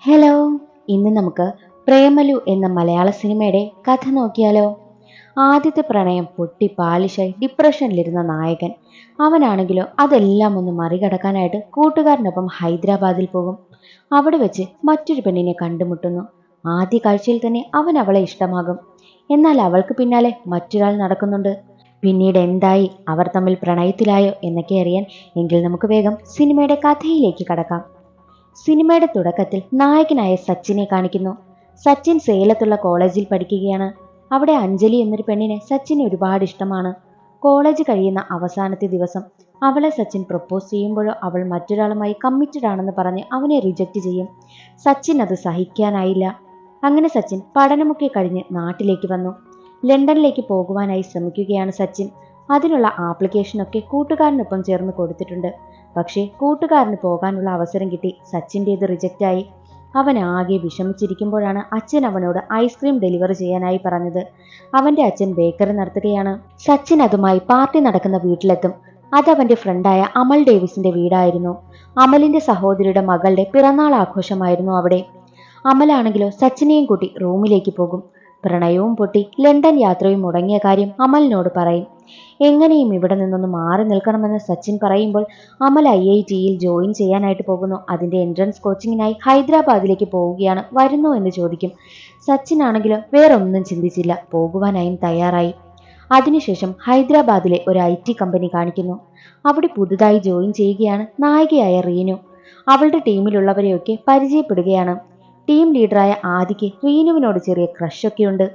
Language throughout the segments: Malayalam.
ഹലോ, ഇന്ന് നമുക്ക് പ്രേമലു എന്ന മലയാള സിനിമയുടെ കഥ നോക്കിയാലോ. ആദ്യത്തെ പ്രണയം പൊട്ടി പാലിഷായി ഡിപ്രഷനിലിരുന്ന നായകൻ, അവനാണെങ്കിലോ അതെല്ലാം ഒന്ന് മറികടക്കാനായിട്ട് കൂട്ടുകാരനൊപ്പം ഹൈദരാബാദിൽ പോകും. അവിടെ വെച്ച് മറ്റൊരു പെണ്ണിനെ കണ്ടുമുട്ടുന്നു. ആദ്യ കാഴ്ചയിൽ തന്നെ അവൻ അവളെ ഇഷ്ടമാകും. എന്നാൽ അവൾക്ക് പിന്നാലെ മറ്റൊരാൾ നടക്കുന്നുണ്ട്. പിന്നീട് എന്തായി, അവർ തമ്മിൽ പ്രണയത്തിലായോ എന്നൊക്കെ അറിയാൻ എങ്കിൽ നമുക്ക് വേഗം സിനിമയുടെ കഥയിലേക്ക് കടക്കാം. സിനിമയുടെ തുടക്കത്തിൽ നായകനായ സച്ചിനെ കാണിക്കുന്നു. സച്ചിൻ സേലത്തുള്ള കോളേജിൽ പഠിക്കുകയാണ്. അവിടെ അഞ്ജലി എന്നൊരു പെണ്ണിനെ സച്ചിന് ഒരുപാട് ഇഷ്ടമാണ്. കോളേജ് കഴിയുന്ന അവസാനത്തെ ദിവസം അവളെ സച്ചിൻ പ്രപ്പോസ് ചെയ്യുമ്പോഴോ അവൾ മറ്റൊരാളുമായി കമ്മിറ്റഡ് ആണെന്ന് പറഞ്ഞ് അവനെ റിജക്റ്റ് ചെയ്യും. സച്ചിൻ അത് സഹിക്കാനായില്ല. അങ്ങനെ സച്ചിൻ പഠനമൊക്കെ കഴിഞ്ഞ് നാട്ടിലേക്ക് വന്നു. ലണ്ടനിലേക്ക് പോകുവാനായി ശ്രമിക്കുകയാണ് സച്ചിൻ. അതിനുള്ള ആപ്ലിക്കേഷനൊക്കെ കൂട്ടുകാരനൊപ്പം ചേർന്ന് കൊടുത്തിട്ടുണ്ട്. പക്ഷേ കൂട്ടുകാരന് പോകാനുള്ള അവസരം കിട്ടി, സച്ചിൻ്റേത് റിജക്റ്റായി. അവൻ ആകെ വിഷമിച്ചിരിക്കുമ്പോഴാണ് അച്ഛൻ അവനോട് ഐസ്ക്രീം ഡെലിവറി ചെയ്യാനായി പറഞ്ഞത്. അവൻ്റെ അച്ഛൻ ബേക്കറി നടത്തുകയാണ്. സച്ചിൻ അതുമായി പാർട്ടി നടക്കുന്ന വീട്ടിലെത്തും. അതവൻ്റെ ഫ്രണ്ടായ അമൽ ഡേവിസിന്റെ വീടായിരുന്നു. അമലിന്റെ സഹോദരിയുടെ മകളുടെ പിറന്നാൾ ആഘോഷമായിരുന്നു അവിടെ. അമലാണെങ്കിലോ സച്ചിനെയും കൂട്ടി റൂമിലേക്ക് പോകും. പ്രണയവും പൊട്ടി ലണ്ടൻ യാത്രയും മുടങ്ങിയ കാര്യം അമലിനോട് പറയും. എങ്ങനെയും ഇവിടെ നിന്നൊന്ന് മാറി നിൽക്കണമെന്ന് സച്ചിൻ പറയുമ്പോൾ അമൽ IITയിൽ ജോയിൻ ചെയ്യാനായിട്ട് പോകുന്നു. അതിൻ്റെ എൻട്രൻസ് കോച്ചിങ്ങിനായി ഹൈദരാബാദിലേക്ക് പോവുകയാണ്, വരുന്നോ എന്ന് ചോദിക്കും. സച്ചിൻ ആണെങ്കിലും വേറൊന്നും ചിന്തിച്ചില്ല, പോകുവാനായും തയ്യാറായി. അതിനുശേഷം ഹൈദരാബാദിലെ ഒരു IT കമ്പനി കാണിക്കുന്നു. അവിടെ പുതുതായി ജോയിൻ ചെയ്യുകയാണ് നായികയായ റീനു. അവളുടെ ടീമിലുള്ളവരെയൊക്കെ പരിചയപ്പെടുകയാണ്. ടീം ലീഡറായ ആദിക്ക് റീനുവിനോട് ചെറിയ ക്രഷൊക്കെയുണ്ട്.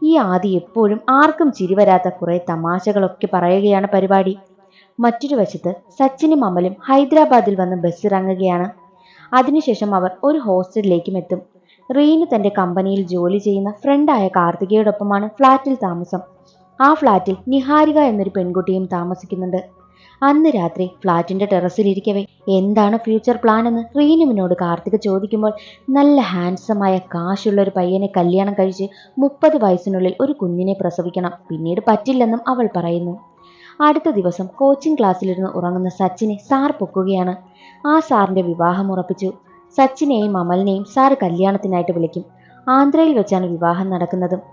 ഈ ആദി എപ്പോഴും ആർക്കും ചിരിവരാത്ത കുറെ തമാശകളൊക്കെ പറയുകയാണ് പരിപാടി. മറ്റൊരു വശത്ത് സച്ചിനും അമലും ഹൈദരാബാദിൽ വന്ന് ബസ്സിറങ്ങുകയാണ്. അതിനുശേഷം അവർ ഒരു ഹോസ്റ്റലിലേക്കും എത്തും. റീനു തന്റെ കമ്പനിയിൽ ജോലി ചെയ്യുന്ന ഫ്രണ്ടായ കാർത്തികയോടൊപ്പമാണ് ഫ്ലാറ്റിൽ താമസം. ആ ഫ്ലാറ്റിൽ നിഹാരിക എന്നൊരു പെൺകുട്ടിയും താമസിക്കുന്നുണ്ട്. അന്ന് രാത്രി ഫ്ലാറ്റിന്റെ ടെറസിലിരിക്കവേ എന്താണ് ഫ്യൂച്ചർ പ്ലാൻ എന്ന് റീനുവിനോട് കാർത്തിക ചോദിക്കുമ്പോൾ നല്ല ഹാൻഡ്സമായ കാശുള്ള ഒരു പയ്യനെ കല്യാണം കഴിച്ച് 30 വയസ്സിനുള്ളിൽ ഒരു കുഞ്ഞിനെ പ്രസവിക്കണം, പിന്നീട് പറ്റില്ലെന്നും അവൾ പറയുന്നു. അടുത്ത ദിവസം കോച്ചിങ് ക്ലാസ്സിലിരുന്ന് ഉറങ്ങുന്ന സച്ചിനെ സാർ പൊക്കുകയാണ്. ആ സാറിന്റെ വിവാഹം ഉറപ്പിച്ചു. സച്ചിനെയും അമലിനെയും സാർ കല്യാണത്തിനായിട്ട് വിളിക്കും. ആന്ധ്രയിൽ വെച്ചാണ് വിവാഹം നടക്കുന്നതും.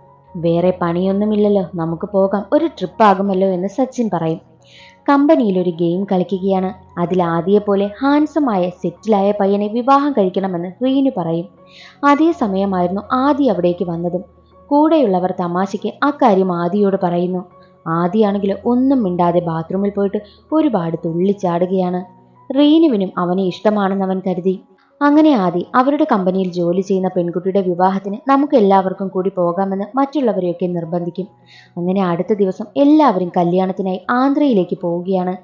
വേറെ പണിയൊന്നുമില്ലല്ലോ, നമുക്ക് പോകാം, ഒരു ട്രിപ്പ് ആകുമല്ലോ എന്ന് സച്ചിൻ പറയും. കമ്പനിയിൽ ഒരു ഗെയിം കളിക്കുകയാണ്. അതിൽ ആദ്യപോലെ ഹാൻസമായ സെറ്റിലായ പയ്യനെ വിവാഹം കഴിക്കണമെന്ന് റീനു പറയും. അതേ സമയമായിരുന്നു ആദി അവിടേക്ക് വന്നതും. കൂടെയുള്ളവർ തമാശയ്ക്ക് അക്കാര്യം ആദിയോട് പറയുന്നു. ആദിയാണെങ്കിലോ ഒന്നും മിണ്ടാതെ ബാത്റൂമിൽ പോയിട്ട് ഒരുപാട് തുള്ളിച്ചാടുകയാണ്. റീനുവിനും അവനെ ഇഷ്ടമാണെന്ന് അവൻ കരുതി. അങ്ങനെ ആദി അവരുടെ കമ്പനിയിൽ ജോലി ചെയ്യുന്ന പെൺകുട്ടിയുടെ വിവാഹത്തിന് നമുക്ക് എല്ലാവർക്കും കൂടി പോകാമെന്ന് മറ്റുള്ളവരെയൊക്കെ നിർബന്ധിക്കും. അങ്ങനെ അടുത്ത ദിവസം എല്ലാവരും കല്യാണത്തിനായി ആന്ധ്രയിലേക്ക് പോവുകയാണ്.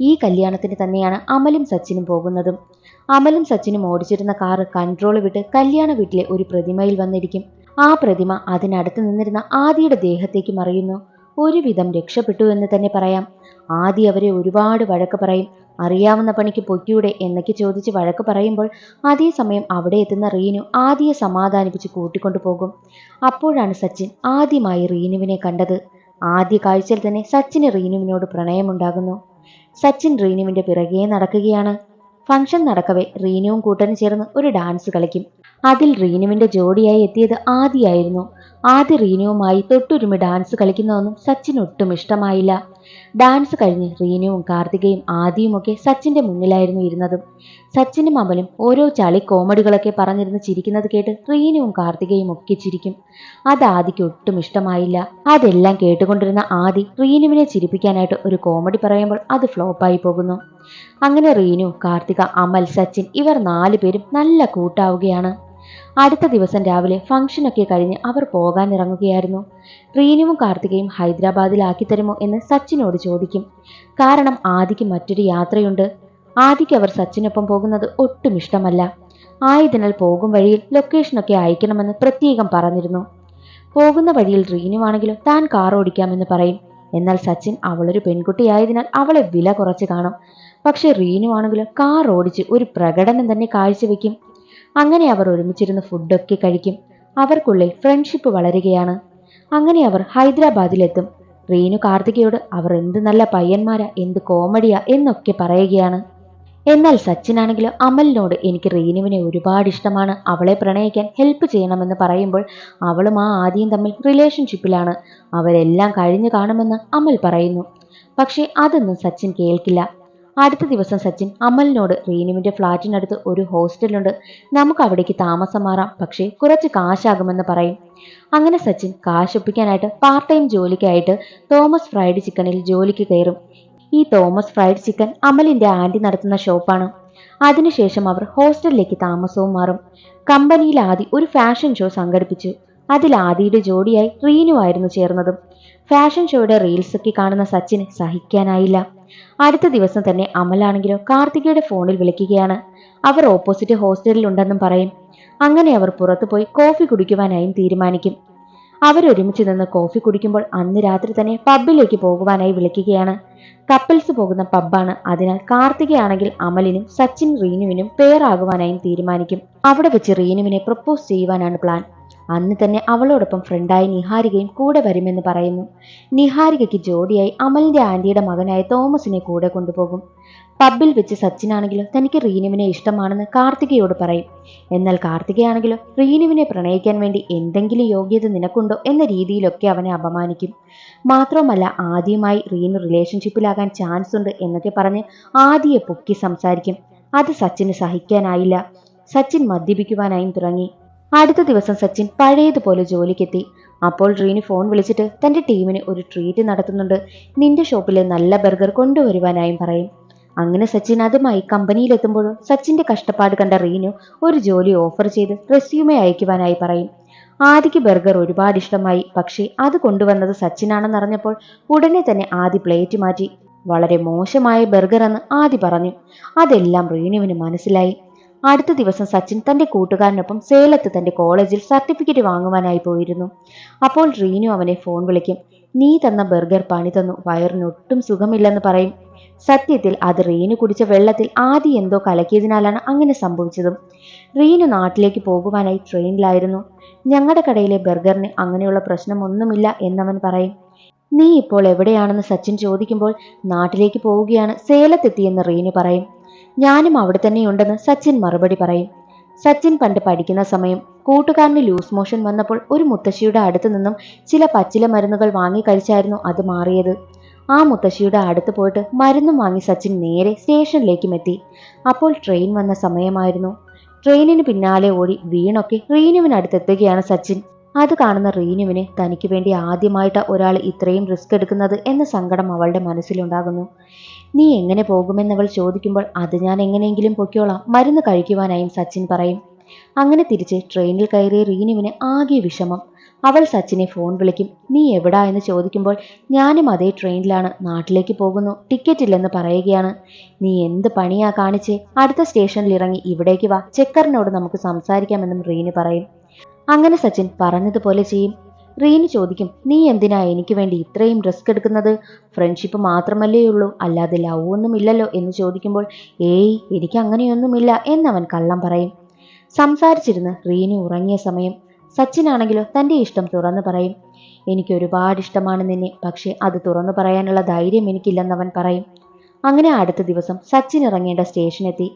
ഈ കല്യാണത്തിന് തന്നെയാണ് അമലും സച്ചിനും പോകുന്നതും. അമലും സച്ചിനും ഓടിച്ചിരുന്ന കാറ് കൺട്രോൾ വിട്ട് കല്യാണ വീട്ടിലെ ഒരു പ്രതിമയിൽ വന്നിരിക്കും. ആ പ്രതിമ അതിനടുത്ത് നിന്നിരുന്ന ആദിയുടെ ദേഹത്തേക്ക് മറിയുന്നു. ഒരുവിധം രക്ഷപ്പെട്ടു എന്ന് തന്നെ പറയാം. ആദി അവരെ ഒരുപാട് വഴക്ക് പറയും. അറിയാവുന്ന പണിക്ക് പൊയ്ക്കൂടെ എന്നൊക്കെ ചോദിച്ച് വഴക്ക് പറയുമ്പോൾ അതേസമയം അവിടെ എത്തുന്ന റീനു ആദിയെ സമാധാനിപ്പിച്ച് കൂട്ടിക്കൊണ്ടു പോകും. അപ്പോഴാണ് സച്ചിൻ ആദ്യമായി റീനുവിനെ കണ്ടത്. ആദ്യ കാഴ്ചയിൽ തന്നെ സച്ചിന് റീനുവിനോട് പ്രണയമുണ്ടാകുന്നു. സച്ചിൻ റീനുവിന്റെ പിറകെ നടക്കുകയാണ്. ഫംഗ്ഷൻ നടക്കവേ റീനുവും കൂട്ടനും ചേർന്ന് ഒരു ഡാൻസ് കളിക്കും. അതിൽ റീനുവിന്റെ ജോഡിയായി എത്തിയത് ആദിയായിരുന്നു. ആദ്യ റീനുവുമായി തൊട്ടുരുമി ഡാൻസ് കളിക്കുന്നതൊന്നും സച്ചിന് ഒട്ടും ഇഷ്ടമായില്ല. ഡാൻസ് കഴിഞ്ഞ് റീനുവും കാർത്തികയും ആദിയുമൊക്കെ സച്ചിന്റെ മുന്നിലായിരുന്നു ഇരുന്നതും. സച്ചിനും അമലും ഓരോ ചളി കോമഡികളൊക്കെ പറഞ്ഞിരുന്ന് ചിരിക്കുന്നത് കേട്ട് റീനുവും കാർത്തികയും ഒക്കെ ചിരിക്കും. അത് ആദിക്ക് ഒട്ടും ഇഷ്ടമായില്ല. അതെല്ലാം കേട്ടുകൊണ്ടിരുന്ന ആദി റീനുവിനെ ചിരിപ്പിക്കാനായിട്ട് ഒരു കോമഡി പറയുമ്പോൾ അത് ഫ്ലോപ്പായി പോകുന്നു. അങ്ങനെ റീനു, കാർത്തിക, അമൽ, സച്ചിൻ ഇവർ 4 പേരും നല്ല കൂട്ടാവുകയാണ്. അടുത്ത ദിവസം രാവിലെ ഫംഗ്ഷനൊക്കെ കഴിഞ്ഞ് അവർ പോകാനിറങ്ങുകയായിരുന്നു. റീനുവും കാർത്തികയും ഹൈദരാബാദിലാക്കി തരുമോ എന്ന് സച്ചിനോട് ചോദിക്കും. കാരണം ആദിക്ക് മറ്റൊരു യാത്രയുണ്ട്. ആദിക്ക് അവർ സച്ചിനൊപ്പം പോകുന്നത് ഒട്ടും ഇഷ്ടമല്ല. ആയതിനാൽ പോകും വഴിയിൽ ലൊക്കേഷനൊക്കെ അയക്കണമെന്ന് പ്രത്യേകം പറഞ്ഞിരുന്നു. പോകുന്ന വഴിയിൽ റീനുവാണെങ്കിലും താൻ കാർ ഓടിക്കാമെന്ന് പറയും. എന്നാൽ സച്ചിൻ അവളൊരു പെൺകുട്ടിയായതിനാൽ അവളെ വില കുറച്ച് കാണും. പക്ഷെ റീനുവാണെങ്കിലും കാർ ഓടിച്ച് ഒരു പ്രകടനം തന്നെ കാഴ്ചവെക്കും. അങ്ങനെ അവർ ഒരുമിച്ചിരുന്ന് ഫുഡൊക്കെ കഴിക്കും. അവർക്കുള്ളിൽ ഫ്രണ്ട്ഷിപ്പ് വളരുകയാണ്. അങ്ങനെ അവർ ഹൈദരാബാദിലെത്തും. റീനു കാർത്തികയോട് അവർ എന്ത് നല്ല പയ്യന്മാരാ, എന്ത് കോമഡിയാ എന്നൊക്കെ പറയുകയാണ്. എന്നാൽ സച്ചിനാണെങ്കിലോ അമലിനോട് എനിക്ക് റീനുവിനെ ഒരുപാട് ഇഷ്ടമാണ്, അവളെ പ്രണയിക്കാൻ ഹെൽപ്പ് ചെയ്യണമെന്ന് പറയുമ്പോൾ അവളും ആ ആദ്യം തമ്മിൽ റിലേഷൻഷിപ്പിലാണ്, അവരെല്ലാം കഴിഞ്ഞു കാണുമെന്ന് അമൽ പറയുന്നു. പക്ഷേ അതൊന്നും സച്ചിൻ കേൾക്കില്ല. അടുത്ത ദിവസം സച്ചിൻ അമലിനോട് റീനുവിന്റെ ഫ്ലാറ്റിനടുത്ത് ഒരു ഹോസ്റ്റലുണ്ട്, നമുക്ക് അവിടേക്ക് താമസം മാറാം, പക്ഷേ കുറച്ച് കാശാകുമെന്ന് പറയും. അങ്ങനെ സച്ചിൻ കാശൊപ്പിക്കാനായിട്ട് പാർട്ട് ടൈം ജോലിക്കായിട്ട് തോമസ് ഫ്രൈഡ് ചിക്കനിൽ ജോലിക്ക് കയറും. ഈ തോമസ് ഫ്രൈഡ് ചിക്കൻ അമലിന്റെ ആന്റി നടത്തുന്ന ഷോപ്പാണ്. അതിനുശേഷം അവർ ഹോസ്റ്റലിലേക്ക് താമസവും മാറും. കമ്പനിയിൽ ആദി ഒരു ഫാഷൻ ഷോ സംഘടിപ്പിച്ചു. അതിൽ ആദിയുടെ ജോഡിയായി റീനു ആയിരുന്നു ചേർന്നതും. ഫാഷൻ ഷോയുടെ റീൽസൊക്കെ കാണുന്ന സച്ചിന് സഹിക്കാനായില്ല. അടുത്ത ദിവസം തന്നെ അമലാണെങ്കിലോ കാർത്തികയുടെ ഫോണിൽ വിളിക്കുകയാണ്. അവർ ഓപ്പോസിറ്റ് ഹോസ്റ്റലിൽ ഉണ്ടെന്നും പറയും. അങ്ങനെ അവർ പുറത്തു പോയി കോഫി കുടിക്കുവാനായും തീരുമാനിക്കും. അവരൊരുമിച്ച് നിന്ന് കോഫി കുടിക്കുമ്പോൾ അന്ന് രാത്രി തന്നെ പബ്ബിലേക്ക് പോകുവാനായി വിളിക്കുകയാണ്. കപ്പിൾസ് പോകുന്ന പബ്ബാണ്, അതിനാൽ കാർത്തികയാണെങ്കിൽ അമലിനും സച്ചിൻ റീനുവിനും പേരാകുവാനായും തീരുമാനിക്കും. അവിടെ വെച്ച് റീനുവിനെ പ്രപ്പോസ് ചെയ്യുവാനാണ് പ്ലാൻ. അന്ന് തന്നെ അവളോടൊപ്പം ഫ്രണ്ടായ നിഹാരികയും കൂടെ വരുമെന്ന് പറയുന്നു. നിഹാരികയ്ക്ക് ജോഡിയായി അമലിന്റെ ആന്റിയുടെ മകനായ തോമസിനെ കൂടെ കൊണ്ടുപോകും. പബ്ബിൽ വെച്ച് സച്ചിനാണെങ്കിലോ തനിക്ക് റീനുവിനെ ഇഷ്ടമാണെന്ന് കാർത്തികയോട് പറയും. എന്നാൽ കാർത്തികയാണെങ്കിലോ റീനുവിനെ പ്രണയിക്കാൻ വേണ്ടി എന്തെങ്കിലും യോഗ്യത നിനക്കുണ്ടോ എന്ന രീതിയിലൊക്കെ അവനെ അപമാനിക്കും. മാത്രമല്ല ആദ്യമായി റീനു റിലേഷൻഷിപ്പിലാകാൻ ചാൻസ് ഉണ്ട് എന്നൊക്കെ പറഞ്ഞ് ആദിയെ പൊക്കി സംസാരിക്കും. അത് സച്ചിന് സഹിക്കാനായില്ല. സച്ചിൻ മദ്യപിക്കുവാനായും തുടങ്ങി. അടുത്ത ദിവസം സച്ചിൻ പഴയതുപോലെ ജോലിക്കെത്തി. അപ്പോൾ റീനു ഫോൺ വിളിച്ചിട്ട് തന്റെ ടീമിന് ഒരു ട്രീറ്റ് നടത്തുന്നുണ്ട്, നിന്റെ ഷോപ്പിലെ നല്ല ബർഗർ കൊണ്ടുവരുവാനായും പറയും. അങ്ങനെ സച്ചിൻ അതുമായി കമ്പനിയിലെത്തുമ്പോഴും സച്ചിന്റെ കഷ്ടപ്പാട് കണ്ട റീനു ഒരു ജോലി ഓഫർ ചെയ്ത് റെസ്യൂമെ അയക്കുവാനായി പറയും. ആദിക്ക് ബർഗർ ഒരുപാട് ഇഷ്ടമായി. പക്ഷേ അത് കൊണ്ടുവന്നത് സച്ചിനാണെന്നറിഞ്ഞപ്പോൾ ഉടനെ തന്നെ ആദി പ്ലേറ്റ് മാറ്റി. വളരെ മോശമായ ബർഗർ എന്ന് ആദി പറഞ്ഞു. അതെല്ലാം റീനുവിന് മനസ്സിലായി. അടുത്ത ദിവസം സച്ചിൻ തന്റെ കൂട്ടുകാരനൊപ്പം സേലത്ത് തന്റെ കോളേജിൽ സർട്ടിഫിക്കറ്റ് വാങ്ങുവാനായി പോയിരുന്നു. അപ്പോൾ റീനു അവനെ ഫോൺ വിളിക്കും. നീ തന്ന ബർഗർ പണി തന്നു, വയറിനൊട്ടും സുഖമില്ലെന്ന് പറയും. സത്യത്തിൽ അത് റീനു കുടിച്ച വെള്ളത്തിൽ ആദി എന്തോ കലക്കിയതിനാലാണ് അങ്ങനെ സംഭവിച്ചതും. റീനു നാട്ടിലേക്ക് പോകുവാനായി ട്രെയിനിലായിരുന്നു. ഞങ്ങളുടെ കടയിലെ ബർഗറിന് അങ്ങനെയുള്ള പ്രശ്നമൊന്നുമില്ല എന്നവൻ പറയും. നീ ഇപ്പോൾ എവിടെയാണെന്ന് സച്ചിൻ ചോദിക്കുമ്പോൾ നാട്ടിലേക്ക് പോവുകയാണ്, സേലത്തെത്തിയെന്ന് റീനു പറയും. ഞാനും അവിടെ തന്നെയുണ്ടെന്ന് സച്ചിൻ മറുപടി പറയും. സച്ചിൻ പണ്ട് പഠിക്കുന്ന സമയം കൂട്ടുകാരന് ലൂസ് മോഷൻ വന്നപ്പോൾ ഒരു മുത്തശ്ശിയുടെ അടുത്ത് നിന്നും ചില പച്ചില മരുന്നുകൾ വാങ്ങി കഴിച്ചായിരുന്നു അത് മാറിയത്. ആ മുത്തശ്ശിയുടെ അടുത്ത് പോയിട്ട് മരുന്നും വാങ്ങി സച്ചിൻ നേരെ സ്റ്റേഷനിലേക്കും എത്തി. അപ്പോൾ ട്രെയിൻ വന്ന സമയമായിരുന്നു. ട്രെയിനിന് പിന്നാലെ ഓടി വീണൊക്കെ റീനുവിനടുത്തെത്തുകയാണ് സച്ചിൻ. അത് കാണുന്ന റീനുവിന് തനിക്ക് വേണ്ടി ആദ്യമായിട്ട് ഒരാൾ ഇത്രയും റിസ്ക് എടുക്കുന്നത് എന്ന സങ്കടം അവളുടെ മനസ്സിലുണ്ടാകുന്നു. നീ എങ്ങനെ പോകുമെന്നവൾ ചോദിക്കുമ്പോൾ അത് ഞാൻ എങ്ങനെയെങ്കിലും പൊയ്ക്കോളാം, മരുന്ന് കഴിക്കുവാനായും സച്ചിൻ പറയും. അങ്ങനെ തിരിച്ച് ട്രെയിനിൽ കയറിയ റീനുവിന് ആകെ വിഷമം. അവൾ സച്ചിനെ ഫോൺ വിളിക്കും. നീ എവിടാ എന്ന് ചോദിക്കുമ്പോൾ ഞാനും അതേ ട്രെയിനിലാണ്, നാട്ടിലേക്ക് പോകുന്നു, ടിക്കറ്റ് ഇല്ലെന്ന് പറയുകയാണ്. നീ എന്ത് പണിയാ കാണിച്ചേ, അടുത്ത സ്റ്റേഷനിൽ ഇറങ്ങി ഇവിടേക്ക് വാ, ചെക്കറിനോട് നമുക്ക് സംസാരിക്കാമെന്നും റീനു പറയും. അങ്ങനെ സച്ചിൻ പറഞ്ഞതുപോലെ ചെയ്യും. റീനു ചോദിക്കും, നീ എന്തിനാ എനിക്ക് വേണ്ടി ഇത്രയും റിസ്ക് എടുക്കുന്നത്, ഫ്രണ്ട്ഷിപ്പ് മാത്രമല്ലേ ഉള്ളൂ, അല്ലാതെ ലവ് ഒന്നും ഇല്ലല്ലോ എന്ന് ചോദിക്കുമ്പോൾ ഏയ് എനിക്ക് അങ്ങനെയൊന്നുമില്ല എന്നവൻ കള്ളം പറയും. സംസാരിച്ചിരുന്ന് റീനു ഉറങ്ങിയ സമയം സച്ചിനാണെങ്കിലോ തന്റെ ഇഷ്ടം തുറന്നു പറയും. എനിക്ക് ഒരുപാട് ഇഷ്ടമാണ് നിന്നെ, പക്ഷെ അത് തുറന്നു പറയാനുള്ള ധൈര്യം എനിക്കില്ലെന്നവൻ പറയും. അങ്ങനെ അടുത്ത ദിവസം സച്ചിൻ ഇറങ്ങേണ്ട സ്റ്റേഷനെത്തി.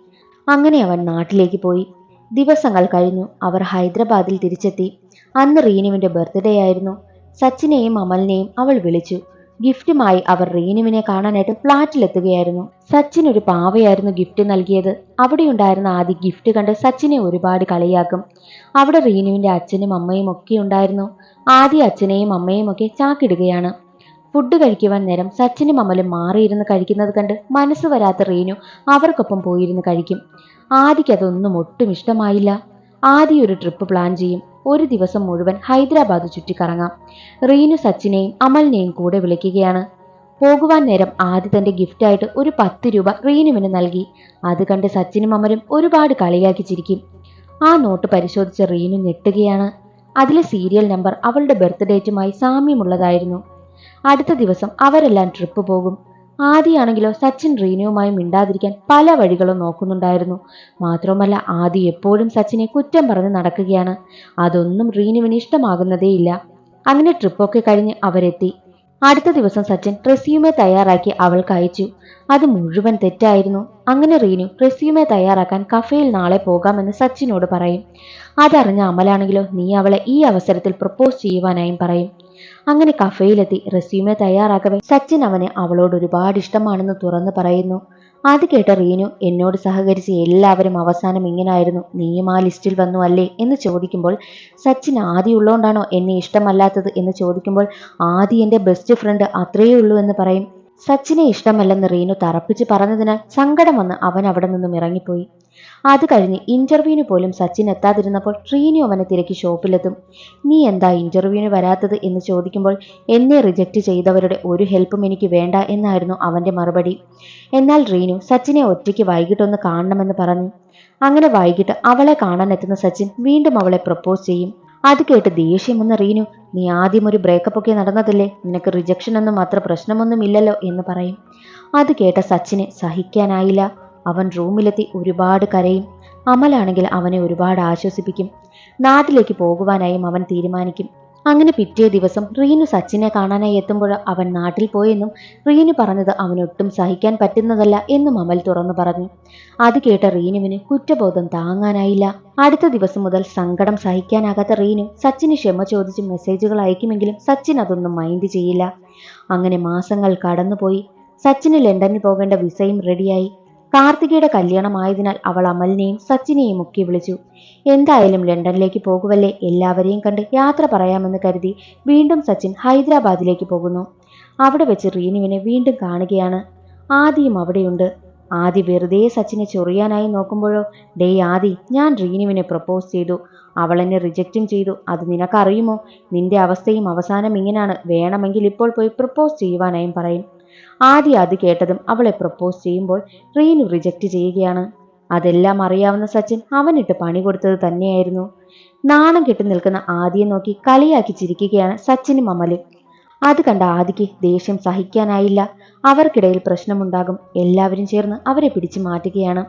അങ്ങനെ അവൻ നാട്ടിലേക്ക് പോയി. ദിവസങ്ങൾ കഴിഞ്ഞു. അവർ ഹൈദരാബാദിൽ തിരിച്ചെത്തി. അന്ന് റീനുവിന്റെ ബർത്ത്ഡേ ആയിരുന്നു. സച്ചിനെയും അമലിനെയും അവൾ വിളിച്ചു. ഗിഫ്റ്റുമായി അവർ റീനുവിനെ കാണാനായിട്ട് ഫ്ലാറ്റിലെത്തുകയായിരുന്നു. സച്ചിൻ ഒരു പാവയായിരുന്നു ഗിഫ്റ്റ് നൽകിയത്. അവിടെയുണ്ടായിരുന്ന ആദ്യ ഗിഫ്റ്റ് കണ്ട് സച്ചിനെ ഒരുപാട് കളിയാക്കും. അവിടെ റീനുവിന്റെ അച്ഛനും അമ്മയും ഒക്കെ ഉണ്ടായിരുന്നു. ആദ്യ അച്ഛനെയും അമ്മയും ഒക്കെ ചാക്കിടുകയാണ്. ഫുഡ് കഴിക്കുവാൻ നേരം സച്ചിനും അമലും മാറിയിരുന്ന് കഴിക്കുന്നത് കണ്ട് മനസ്സ് വരാത്ത റീനു അവർക്കൊപ്പം പോയിരുന്ന് കഴിക്കും. ആദിക്ക് അതൊന്നും ഒട്ടും ഇഷ്ടമായില്ല. ആദ്യ ഒരു ട്രിപ്പ് പ്ലാൻ ചെയ്യും. ഒരു ദിവസം മുഴുവൻ ഹൈദരാബാദ് ചുറ്റിക്കറങ്ങാം. റീനു സച്ചിനെയും അമലിനെയും കൂടെ വിളിക്കുകയാണ്. പോകുവാൻ നേരം ആദ്യ തന്റെ ഗിഫ്റ്റായിട്ട് ഒരു 10 രൂപ റീനുവിന് നൽകി. അത് കണ്ട് സച്ചിനും അമലും ഒരുപാട് കളിയാക്കി ചിരിക്കും. ആ നോട്ട് പരിശോധിച്ച റീനു ഞെട്ടുകയാണ്. അതിലെ സീരിയൽ നമ്പർ അവളുടെ ബർത്ത്ഡേറ്റുമായി സാമ്യമുള്ളതായിരുന്നു. അടുത്ത ദിവസം അവരെല്ലാം ട്രിപ്പ് പോകും. ആദിയാണെങ്കിലോ സച്ചിൻ റീനുവുമായി മിണ്ടാതിരിക്കാൻ പല വഴികളും നോക്കുന്നുണ്ടായിരുന്നു. മാത്രമല്ല ആദി എപ്പോഴും സച്ചിനെ കുറ്റം പറഞ്ഞ് നടക്കുകയാണ്. അതൊന്നും റീനുവിന് ഇഷ്ടമാകുന്നതേയില്ല. അങ്ങനെ ട്രിപ്പൊക്കെ കഴിഞ്ഞ് അവരെത്തി. അടുത്ത ദിവസം സച്ചിൻ റെസ്യൂമെ തയ്യാറാക്കി അവൾക്ക് അയച്ചു. അത് മുഴുവൻ തെറ്റായിരുന്നു. അങ്ങനെ റീനു റെസ്യൂമെ തയ്യാറാക്കാൻ കഫേയിൽ നാളെ പോകാമെന്ന് സച്ചിനോട് പറയും. അതറിഞ്ഞ അമലാണെങ്കിലോ നീ അവളെ ഈ അവസരത്തിൽ പ്രപ്പോസ് ചെയ്യുവാനായും പറയും. അങ്ങനെ കഫേയിലെത്തി റെസ്യൂമെ തയ്യാറാക്കവേ സച്ചിൻ അവളോട് ഒരുപാട് ഇഷ്ടമാണെന്ന് തുറന്നു പറയുന്നു. അത് കേട്ട റീനു എന്നോട് സഹകരിച്ച് എല്ലാവരും അവസാനം ഇങ്ങനായിരുന്നു, നീയും ആ ലിസ്റ്റിൽ വന്നു അല്ലേ എന്ന് ചോദിക്കുമ്പോൾ സച്ചിൻ ആദി ഉള്ളോണ്ടാണോ എന്നെ ഇഷ്ടമല്ലാത്തത് എന്ന് ചോദിക്കുമ്പോൾ ആദി എൻ്റെ ബെസ്റ്റ് ഫ്രണ്ട് അത്രയേ ഉള്ളൂ എന്ന് പറയും. സച്ചിനെ ഇഷ്ടമല്ലെന്ന് റീനു തറപ്പിച്ച് പറഞ്ഞതിനാൽ സങ്കടം വന്ന് അവൻ അവിടെ നിന്നും ഇറങ്ങിപ്പോയി. അത് കഴിഞ്ഞ് ഇന്റർവ്യൂവിന് പോലും സച്ചിൻ എത്താതിരുന്നപ്പോൾ റീനു അവനെ തിരക്കി ഷോപ്പിലെത്തും. നീ എന്താ ഇന്റർവ്യൂവിന് വരാത്തത് എന്ന് ചോദിക്കുമ്പോൾ എന്നെ റിജക്റ്റ് ചെയ്തവരുടെ ഒരു ഹെൽപ്പും എനിക്ക് വേണ്ട എന്നായിരുന്നു അവന്റെ മറുപടി. എന്നാൽ റീനു സച്ചിനെ ഒറ്റയ്ക്ക് വൈകിട്ടൊന്ന് കാണണമെന്ന് പറഞ്ഞു. അങ്ങനെ വൈകിട്ട് അവളെ കാണാൻ എത്തുന്ന സച്ചിൻ വീണ്ടും അവളെ പ്രപ്പോസ് ചെയ്യും. അത് കേട്ട് ദേഷ്യം വന്ന റീനു, നീ ആദ്യം ഒരു ബ്രേക്കപ്പ് ഒക്കെ നടന്നതല്ലേ, നിനക്ക് റിജക്ഷൻ ഒന്നും അത്ര പ്രശ്നമൊന്നും ഇല്ലല്ലോ എന്ന് പറയും. അത് കേട്ട സച്ചിന് സഹിക്കാനായില്ല. അവൻ റൂമിലെത്തി ഒരുപാട് കരയും. അമലാണെങ്കിൽ അവനെ ഒരുപാട് ആശ്വസിപ്പിക്കും. നാട്ടിലേക്ക് പോകുവാനായും അവൻ തീരുമാനിക്കും. അങ്ങനെ പിറ്റേ ദിവസം റീനു സച്ചിനെ കാണാനായി എത്തുമ്പോൾ അവൻ നാട്ടിൽ പോയെന്നും റീനു പറഞ്ഞത് അവനൊട്ടും സഹിക്കാൻ പറ്റുന്നതല്ല എന്നും അമൽ തുറന്നു പറഞ്ഞു. അത് കേട്ട റീനുവിന് കുറ്റബോധം താങ്ങാനായില്ല. അടുത്ത ദിവസം മുതൽ സങ്കടം സഹിക്കാനാകാത്ത റീനു സച്ചിന് ക്ഷമ ചോദിച്ച് മെസ്സേജുകൾ അയക്കുമെങ്കിലും സച്ചിൻ അതൊന്നും മൈൻഡ് ചെയ്യില്ല. അങ്ങനെ മാസങ്ങൾ കടന്നുപോയി. സച്ചിന് ലണ്ടനിൽ പോകേണ്ട വിസയും റെഡിയായി. കാർത്തികയുടെ കല്യാണമായതിനാൽ അവൾ അമലിനെയും സച്ചിനെയും ഒക്കെ വിളിച്ചു. എന്തായാലും ലണ്ടനിലേക്ക് പോകുവല്ലേ, എല്ലാവരെയും കണ്ട് യാത്ര പറയാമെന്ന് കരുതി വീണ്ടും സച്ചിൻ ഹൈദരാബാദിലേക്ക് പോകുന്നു. അവിടെ വെച്ച് റീനുവിനെ വീണ്ടും കാണുകയാണ്. ആദിയും അവിടെയുണ്ട്. ആദി വെറുതെ സച്ചിനെ ചൊറിയാനായി നോക്കുമ്പോഴോ, ഡേ ആദി, ഞാൻ റീനുവിനെ പ്രപ്പോസ് ചെയ്തു, അവൾ എന്നെ റിജക്റ്റും ചെയ്തു, അത് നിനക്കറിയുമോ? നിന്റെ അവസ്ഥയും അവസാനം ഇങ്ങനാണ്, വേണമെങ്കിൽ ഇപ്പോൾ പോയി പ്രപ്പോസ് ചെയ്യുവാനായും പറയും. ആദ്യം അത് കേട്ടതും അവളെ പ്രപ്പോസ് ചെയ്യുമ്പോൾ റീനു റിജക്റ്റ് ചെയ്യുകയാണ്. അതെല്ലാം അറിയാവുന്ന സച്ചിൻ അവനിട്ട് പണി കൊടുത്തത് തന്നെയായിരുന്നു. നാണം കെട്ടി നിൽക്കുന്ന ആദിയെ നോക്കി കളിയാക്കി ചിരിക്കുകയാണ് സച്ചിനും അമലും. അത് കണ്ട ആദിക്ക് ദേഷ്യം സഹിക്കാനായില്ല. അവർക്കിടയിൽ പ്രശ്നമുണ്ടാകും. എല്ലാവരും ചേർന്ന് അവരെ പിടിച്ചു മാറ്റുകയാണ്.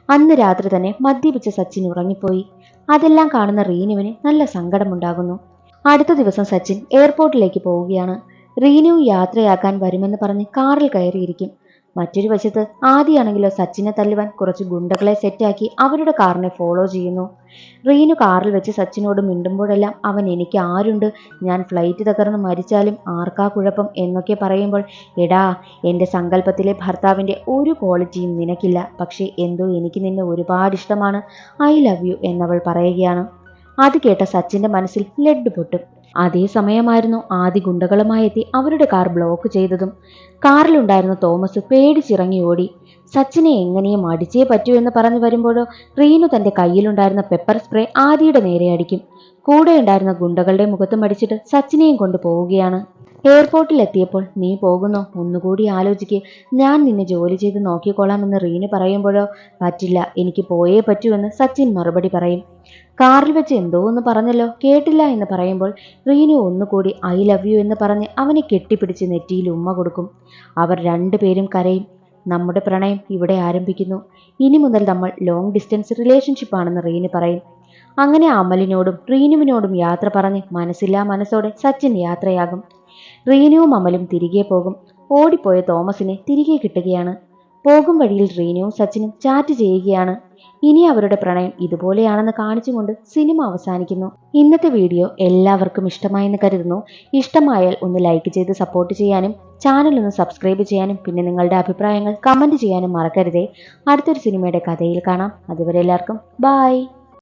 അന്ന് രാത്രി തന്നെ മദ്യപിച്ച സച്ചിൻ ഉറങ്ങിപ്പോയി. അതെല്ലാം കാണുന്ന റീനുവിന് നല്ല സങ്കടമുണ്ടാകുന്നു. അടുത്ത ദിവസം സച്ചിൻ എയർപോർട്ടിലേക്ക് പോവുകയാണ്. റീനു യാത്രയാക്കാൻ വരുമെന്ന് പറഞ്ഞ് കാറിൽ കയറിയിരിക്കും. മറ്റൊരു വശത്ത് ആദിയാണെങ്കിലോ സച്ചിനെ തല്ലുവാൻ കുറച്ച് ഗുണ്ടകളെ സെറ്റാക്കി അവരുടെ കാറിനെ ഫോളോ ചെയ്യുന്നു. റീനു കാറിൽ വെച്ച് സച്ചിനോട് മിണ്ടുമ്പോഴെല്ലാം അവൻ എനിക്ക് ആരുണ്ട്, ഞാൻ ഫ്ലൈറ്റ് തകർന്ന് മരിച്ചാലും ആർക്കാ കുഴപ്പം എന്നൊക്കെ പറയുമ്പോൾ, എടാ, എൻ്റെ സങ്കല്പത്തിലെ ഭർത്താവിൻ്റെ ഒരു ക്വാളിറ്റിയും നിനക്കില്ല, പക്ഷേ എന്തോ എനിക്ക് നിന്നെ ഒരുപാട് ഇഷ്ടമാണ്, ഐ ലവ് യു എന്നവൾ പറയുകയാണ്. അത് കേട്ട സച്ചിന്റെ മനസ്സിൽ ലഡ് പൊട്ടും. അതേ സമയമായിരുന്നു ആദി ഗുണ്ടകളുമായി എത്തി അവരുടെ കാർ ബ്ലോക്ക് ചെയ്തതും. കാറിലുണ്ടായിരുന്ന തോമസ് പേടിച്ചിറങ്ങി ഓടി. സച്ചിനെ എങ്ങനെയും അടിച്ചേ പറ്റൂ എന്ന് പറഞ്ഞു വരുമ്പോഴോ റീനു തന്റെ കയ്യിലുണ്ടായിരുന്ന പെപ്പർ സ്പ്രേ ആദിയുടെ നേരെ അടിക്കും. കൂടെ ഉണ്ടായിരുന്ന ഗുണ്ടകളുടെ മുഖത്തും അടിച്ചിട്ട് സച്ചിനെയും കൊണ്ട് പോവുകയാണ്. എയർപോർട്ടിൽ എത്തിയപ്പോൾ, നീ പോകുന്നോ, ഒന്നുകൂടി ആലോചിക്ക്, ഞാൻ നിന്നെ ജോലി ചെയ്ത് നോക്കിക്കോളാമെന്ന് റീനു പറയുമ്പോഴോ, പറ്റില്ല, എനിക്ക് പോയേ പറ്റൂ എന്ന് സച്ചിൻ മറുപടി പറയും. കാറിൽ വെച്ച് എന്തോ ഒന്ന് പറഞ്ഞല്ലോ, കേട്ടില്ല എന്ന് പറയുമ്പോൾ റീനു ഒന്നുകൂടി ഐ ലവ് യു എന്ന് പറഞ്ഞ് അവനെ കെട്ടിപ്പിടിച്ച് നെറ്റിയിൽ ഉമ്മ കൊടുക്കും. അവർ രണ്ടുപേരും കരയും. നമ്മുടെ പ്രണയം ഇവിടെ ആരംഭിക്കുന്നു, ഇനി മുതൽ നമ്മൾ ലോങ് ഡിസ്റ്റൻസ് റിലേഷൻഷിപ്പ് ആണെന്ന് റീനു പറയും. അങ്ങനെ അമലിനോടും റീനുവിനോടും യാത്ര പറഞ്ഞ് മനസ്സില്ലാ മനസ്സോടെ സച്ചിൻ യാത്രയാകും. റീനുവും അമലും തിരികെ പോകും. ഓടിപ്പോയ തോമസിനെ തിരികെ കിട്ടുകയാണ്. പോകും വഴിയിൽ റീനുവും സച്ചിനും ചാറ്റ് ചെയ്യുകയാണ്. ഇനി അവരുടെ പ്രണയം ഇതുപോലെയാണെന്ന് കാണിച്ചുകൊണ്ട് സിനിമ അവസാനിക്കുന്നു. ഇന്നത്തെ വീഡിയോ എല്ലാവർക്കും ഇഷ്ടമായെന്ന് കരുതുന്നു. ഇഷ്ടമായാൽ ഒന്ന് ലൈക്ക് ചെയ്ത് സപ്പോർട്ട് ചെയ്യാനും ചാനൽ ഒന്ന് സബ്സ്ക്രൈബ് ചെയ്യാനും പിന്നെ നിങ്ങളുടെ അഭിപ്രായങ്ങൾ കമന്റ് ചെയ്യാനും മറക്കരുതേ. അടുത്തൊരു സിനിമയുടെ കഥയിൽ കാണാം. അതുവരെ എല്ലാവർക്കും ബൈ.